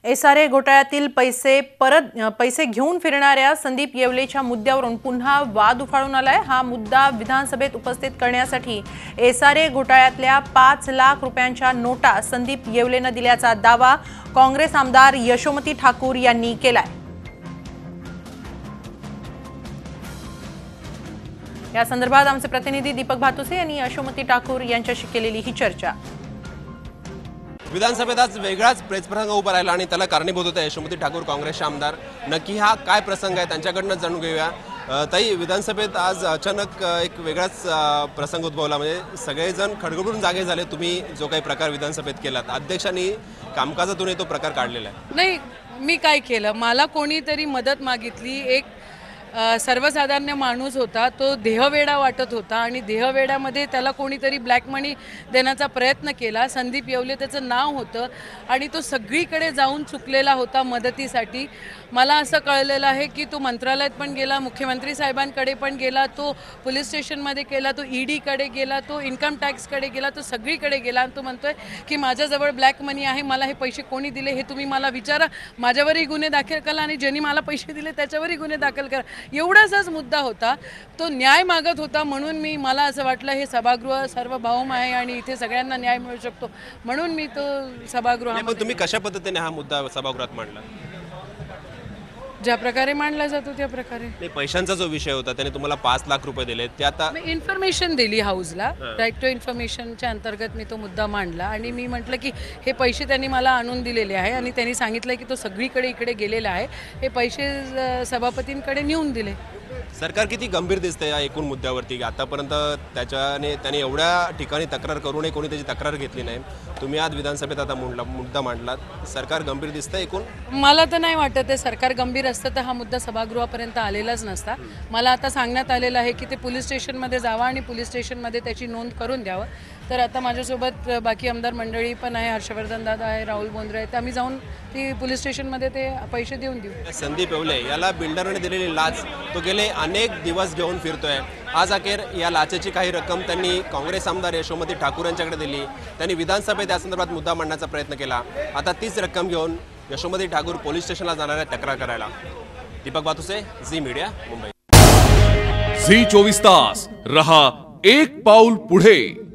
SRA घोटाळ्यातील पैसे घेऊन फिरणाऱ्या संदीप येवलेच्या मुद्द्यावरून पुन्हा वाद उफाळून आलाय। हा मुद्दा विधानसभेत उपस्थित करण्यासाठी एसआरए घोटाळ्यातल्या 5 लाख रुपयांच्या नोटा संदीप येवलेने दिल्याचा दावा काँग्रेस आमदार यशोमती ठाकूर यांनी केलाय। या संदर्भात आमचे प्रतिनिधी दीपक भातुसे यांनी यशोमती ठाकूर यांच्याशी केलेली ही चर्चा। विधानसभेत आज वेगळाच प्रसंग उभा राहिला आणि त्याला कारणीभूत होते यशोमती ठाकूर काँग्रेसचे आमदार। नक्की हा काय प्रसंग आहे त्यांच्याकडनं जाणून घेऊया। ताई, विधानसभेत आज अचानक एक वेगळाच प्रसंग उद्भवला, म्हणजे सगळेजण खडबडून जागे झाले। तुम्ही जो काही प्रकार विधानसभेत केलात, अध्यक्षांनी कामकाजातून तो प्रकार काढलेला आहे। नाही, मी काय केलं, मला कोणीतरी मदत मागितली। एक सर्वसाधारण माणूस होता, तो देहवेडा वाटत होता आणि देहवेड्यामध्ये त्याला कोणीतरी ब्लॅक मनी देण्याचा प्रयत्न केला। संदीप येवले त्याचं नाव होतं आणि तो सगळीकडे जाऊन चुकलेला होता मदतीसाठी। मला असं कळलेलं आहे की तो मंत्रालयात पण गेला, मुख्यमंत्री साहेबांकडे पण गेला, तो पोलीस स्टेशनमध्ये गेला, तो ईडीकडे गेला, तो इन्कम टॅक्सकडे गेला, तो सगळीकडे गेला आणि तो म्हणतोय की माझ्याजवळ ब्लॅक मनी आहे, मला हे पैसे कोणी दिले हे तुम्ही मला विचारा, माझ्यावरही गुन्हे दाखल करा आणि ज्यांनी मला पैसे दिले त्याच्यावरही गुन्हे दाखल करा। एवढाच मुद्दा होता, तो न्याय मागत होता। म्हणून मला असं वाटलं हे सभागृह सार्वभौम आहे आणि इथे सगळ्यांना न्याय मिळू शकतो, म्हणून मी तो सभागृहामध्ये। तुम्ही कशा पद्धतीने हा मुद्दा सभागृहात मांडला? ज्या प्रकारे मांडला जातो त्या प्रकारे। पैशांचा जो विषय होता त्याने तुम्हाला 5 लाख रुपये दिले, ते आता मी इन्फॉर्मेशन दिली हाऊसला, राईट टू इन्फॉर्मेशनच्या अंतर्गत मी तो मुद्दा मांडला आणि मी म्हटलं की हे पैसे त्यांनी मला आणून दिलेले आहे आणि त्यांनी सांगितलं की तो सगळीकडे इकडे गेलेला आहे, हे पैसे सभापतींकडे नेऊन दिले। सरकार किती गंभीर दिसते या एकूण मुद्द्यावरती? आतापर्यंत त्याने एवढ्या ठिकाणी तक्रार करूनही कोणी त्याची तक्रार घेतली नाही। तुम्ही आज विधानसभेत आता मुद्दा मांडलात, सरकार गंभीर दिसतं एकूण? मला तर नाही वाटत आहे सरकार गंभीर असतं तर हा मुद्दा सभागृहापर्यंत आलेलाच नसता। मला आता सांगण्यात आलेलं आहे की ते पोलीस स्टेशनमध्ये जावा आणि पोलीस स्टेशनमध्ये त्याची नोंद करून द्यावं। तर आता माझ्यासोबत बाकी आमदार मंडळी पण आहे, हर्षवर्धन दादा आहे, राहुल बोंद्रे आहे, तर आम्ही जाऊन ती पोलीस स्टेशनमध्ये ते पैसे देऊन देऊ। संदीप येवले याला बिल्डरने दिलेली लाच तो गेले अनेक दिवस घेऊन फिरतोय। आज अखेर या लाचेची काही रक्कम त्यांनी काँग्रेस आमदार यशोमती ठाकूर यांच्याकडे दिली। त्यांनी विधानसभेत या संदर्भात मुद्दा मांडण्याचा प्रयत्न केला। आता तीच रक्कम घेऊन यशोमती ठाकूर पोलीस स्टेशनला जाणार आहे तक्रार करायला। दीपक बातुसे, झी मीडिया, मुंबई। झी 24 तास रहा एक पाऊल पुढे।